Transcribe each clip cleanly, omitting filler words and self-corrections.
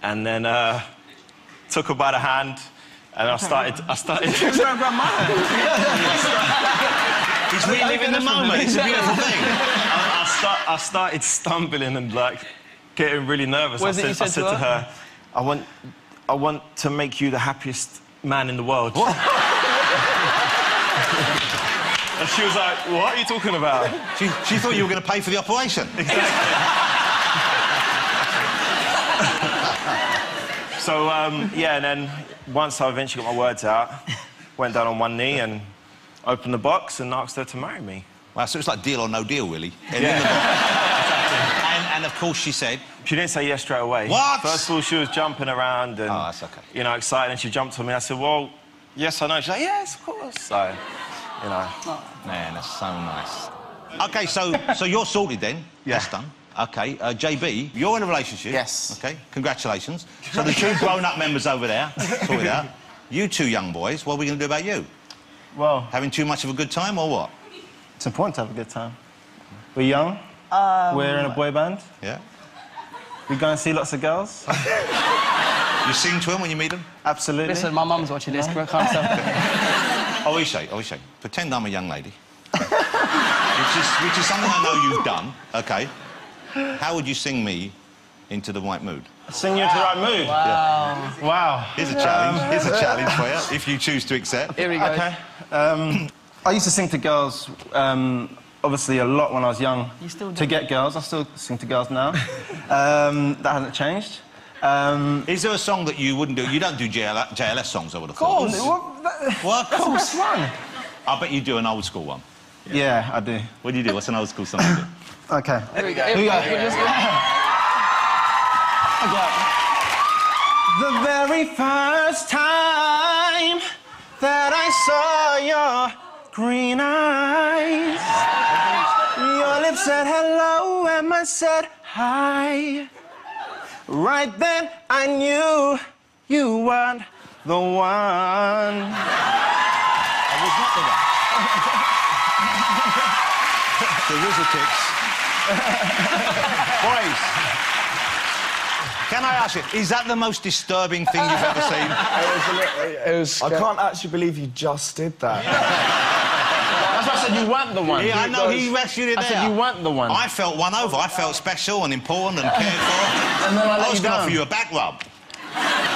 and then took her by the hand, and I started... Don't grab my hand. He's reliving the moment. It's a beautiful thing. I started stumbling and, like, getting really nervous. I said to her, I want to make you the happiest man in the world. What? And she was like, what are you talking about? She thought you were going to pay for the operation. So, yeah, and then once I eventually got my words out, went down on one knee and opened the box and asked her to marry me. Wow, so it's like Deal or No Deal, really. Yeah. And of course she said... She didn't say yes straight away. What? First of all, she was jumping around and... Oh, that's OK. You know, excited, and she jumped on me. I said, well, yes, I know. She's like, yes, of course. So, you know... Oh. Man, that's so nice. OK, so you're sorted then? Yeah. That's done. OK, JB, you're in a relationship. Yes. OK, congratulations. So the two grown-up members over there, sorted out. You two young boys, what are we going to do about you? Well... Having too much of a good time, or what? It's important to have a good time. We're young. We're in a boy band. Yeah. We go and see lots of girls. You sing to them when you meet them? Absolutely. Listen, my mum's watching this. I can't stop. Oishe, pretend I'm a young lady. which is something I know you've done, OK? How would you sing me into the right mood? Sing you into the right mood? Wow. Yeah. Wow. Here's a challenge. Here's a challenge for you, if you choose to accept. Here we go. OK. I used to sing to girls, obviously, a lot when I was young. You still do? To get girls. I still sing to girls now. That hasn't changed. Is there a song that you wouldn't do? You don't do JLS songs, I would have thought. Of course. Well, of course. That's one. I bet you do an old school one. Yeah, I do. What do you do? What's an old school song you do? OK. Here we go. Here we go. The very first time that I saw your green eyes, your lips said hello and I said hi. Right then I knew you weren't the one. I was not the one. The Rizzle Kicks. Boys, can I ask you, is that the most disturbing thing you've ever seen? It was... I can't actually believe you just did that. That's why I said you weren't the one. Yeah, I know, he rescued it there. I said you weren't the one. I felt won over. I felt special and important and cared for. And then I was going to offer you a back rub.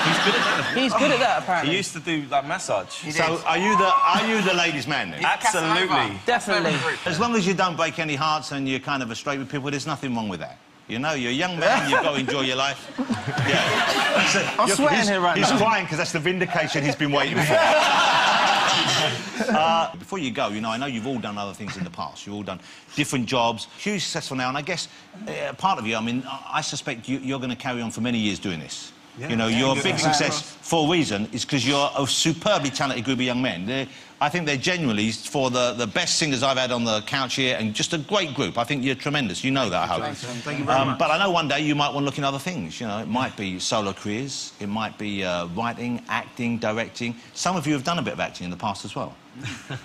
He's good at that. He's good at that, apparently. He used to do, like, massage. So, are you the ladies' man, then? Absolutely. Definitely. As long as you don't break any hearts and you're kind of a straight with people, there's nothing wrong with that. You know, you're a young man, you've got to enjoy your life. Yeah. That's it. I'm sweating here right now. He's crying because that's the vindication he's been waiting for. Before you go, you know, I know you've all done other things in the past. You've all done different jobs, hugely successful now, and I guess part of you, I mean, I suspect you're going to carry on for many years doing this. Yeah, you know, your big success, for a reason, is because you're a superbly talented group of young men. I think they're genuinely, for the best singers I've had on the couch here, and just a great group. I think you're tremendous. You know that, I hope. Thank you very much. But I know one day you might want to look in other things. You know, it might be solo careers, it might be writing, acting, directing. Some of you have done a bit of acting in the past as well.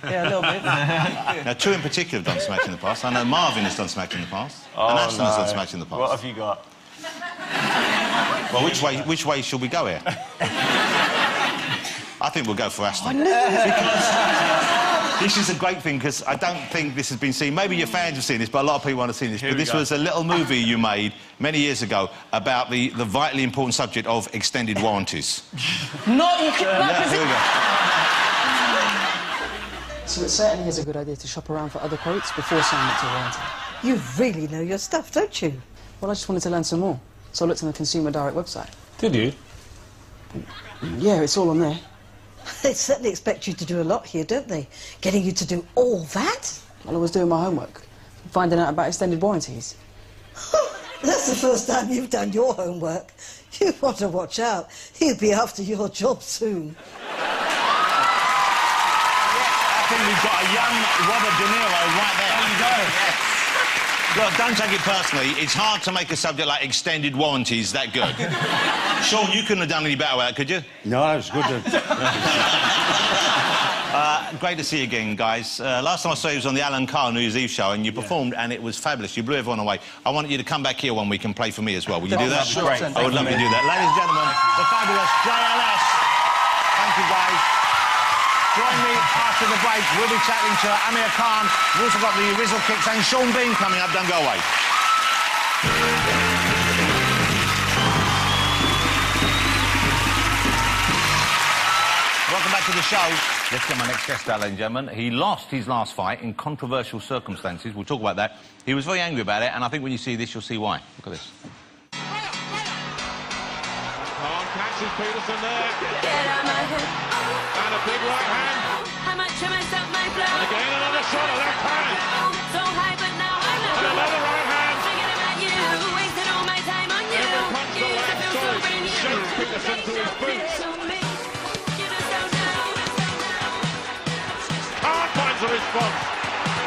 Yeah, a little bit. Now, two in particular have done some acting in the past. I know Marvin has done some acting in the past. Oh, and Ashton has done some acting in the past. What have you got? Well, which way should we go here? I think we'll go for Ashton. Because this is a great thing, because I don't think this has been seen. Maybe your fans have seen this, but a lot of people haven't seen this. But this was a little movie you made many years ago about the vitally important subject of extended warranties. not you can... Yeah, here we go. So it certainly is a good idea to shop around for other quotes before signing up to a warranty. You really know your stuff, don't you? Well, I just wanted to learn some more, so I looked on the Consumer Direct website. Did you? Yeah, it's all on there. They certainly expect you to do a lot here, don't they? Getting you to do all that? Well, I was doing my homework, finding out about extended warranties. That's the first time you've done your homework. You want to watch out. He'll be after your job soon. I think we've got a young Robert De Niro right there. There you go. Yes. Look, don't take it personally. It's hard to make a subject like extended warranties that good. Sean, you couldn't have done any better with that, could you? No, it was good. Great to see you again, guys. Last time I saw you was on the Alan Carr New Year's Eve show, and you performed, and it was fabulous. You blew everyone away. I want you to come back here one week and play for me as well. Will you do that? Sure. Great. I would love to do that. Ladies and gentlemen, the fabulous JLS. Thank you, guys. Join me after the break. We'll be chatting to Amir Khan. We've also got the Rizzle Kicks and Sean Bean coming up. Don't go away. Welcome back to the show. Let's get my next guest, ladies and gentlemen. He lost his last fight in controversial circumstances. We'll talk about that. He was very angry about it, and I think when you see this, you'll see why. Look at this. Khan catches Peterson there. Get out my head. And a big right hand. How much of myself may blow. And again, another shot, a left hand. So high, but now I'm not. And another right hand. Forget about you. Wasted all my time on you. Every punch the left goal shakes Peterson to his boots. Khan finds a response.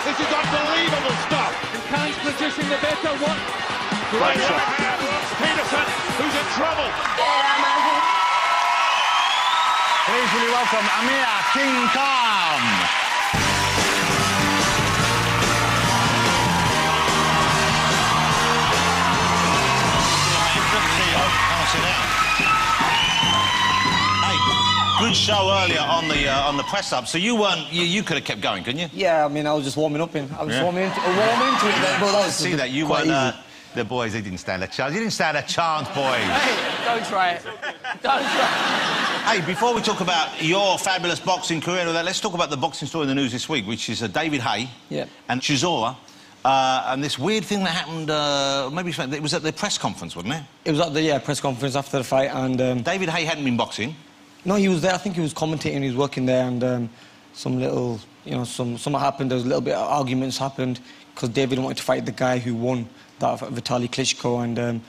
This is unbelievable stuff. And Khan's producing the better one. Great right hand. Peterson, who's in trouble. Please will you welcome Amir King Khan. Hey, good show earlier on the press up. So you weren't. You could have kept going, couldn't you? Yeah, I mean, I was just warming up in. I was warming into it. But that was see that you weren't. The boys, they didn't stand a chance. You didn't stand a chance, boys. Hey, don't try it. Don't try it. Hey, before we talk about your fabulous boxing career and all that, let's talk about the boxing story in the news this week, which is David Haye and Chisora, and this weird thing that happened, maybe it was at the press conference, wasn't it? It was at the press conference after the fight, and... David Haye hadn't been boxing? No, he was there. I think he was commentating, he was working there, and some little, you know, something happened, there was a little bit of arguments happened, because David wanted to fight the guy who won, that Vitaly Klitschko, and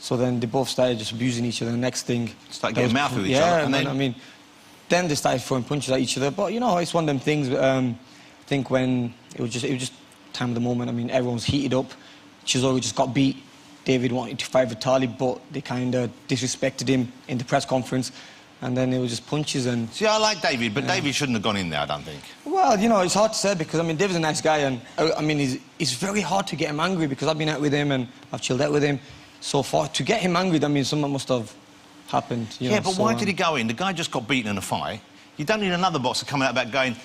so then they both started just abusing each other. The next thing... Started getting mouthy with each other, and then... I mean, then they started throwing punches at each other, but, you know, it's one of them things, I think when it was just time of the moment. I mean, everyone's heated up. Chisora just got beat. David wanted to fight Vitaly, but they kind of disrespected him in the press conference, and then it was just punches and... See, I like David, but David shouldn't have gone in there, I don't think. Well, you know, it's hard to say because, I mean, David's a nice guy, and, I mean, it's very hard to get him angry because I've been out with him and I've chilled out with him. So to get him angry, that means something must have happened, you know. Yeah, but why did he go in? The guy just got beaten in a fight. You don't need another boxer coming out back going...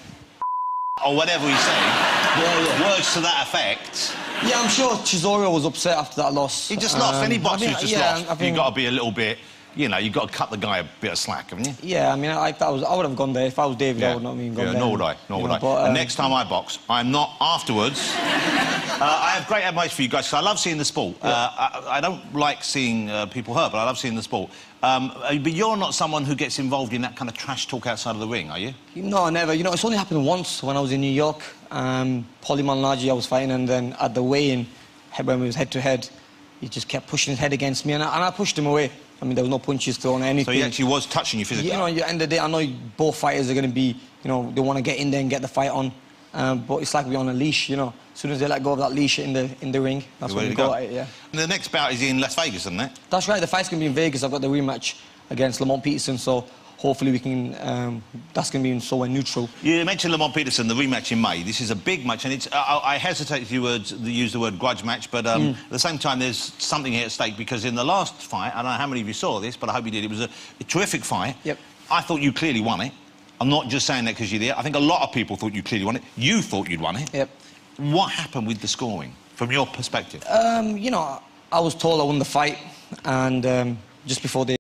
or whatever he said. Words to that effect. Yeah, I'm sure Chisora was upset after that loss. He just lost. Any boxer who's just lost, I think... you've got to be a little bit... You know, you've got to cut the guy a bit of slack, haven't you? Yeah, I mean, I would have gone there. If I was David, I would not have gone there. Nor would I, nor would I. But, and next time I box, I'm not afterwards. I have great advice for you guys, because I love seeing the sport. I don't like seeing people hurt, but I love seeing the sport. But you're not someone who gets involved in that kind of trash talk outside of the ring, are you? No, never. You know, it's only happened once when I was in New York. Paulie Malignaggi, I was fighting, and then at the weigh-in, when we was head-to-head, he just kept pushing his head against me, and I pushed him away. I mean, there was no punches thrown or anything. So he actually was touching you physically? You know, at the end of the day, I know both fighters are going to be, you know, they want to get in there and get the fight on. But it's like we're on a leash, you know. As soon as they let go of that leash in the ring, that's when we go at it, yeah. And the next bout is in Las Vegas, isn't it? That's right, the fight's going to be in Vegas. I've got the rematch against Lamont Peterson, so hopefully we can... that's going to be somewhere neutral. You mentioned Lamont Peterson, the rematch in May. This is a big match, and it's... I hesitate to use the word grudge match, but at the same time, there's something here at stake, because in the last fight, I don't know how many of you saw this, but I hope you did, it was a terrific fight. Yep. I thought you clearly won it. I'm not just saying that because you're there. I think a lot of people thought you clearly won it. You thought you'd won it. Yep. What happened with the scoring, from your perspective? You know, I was told I won the fight, and just before they...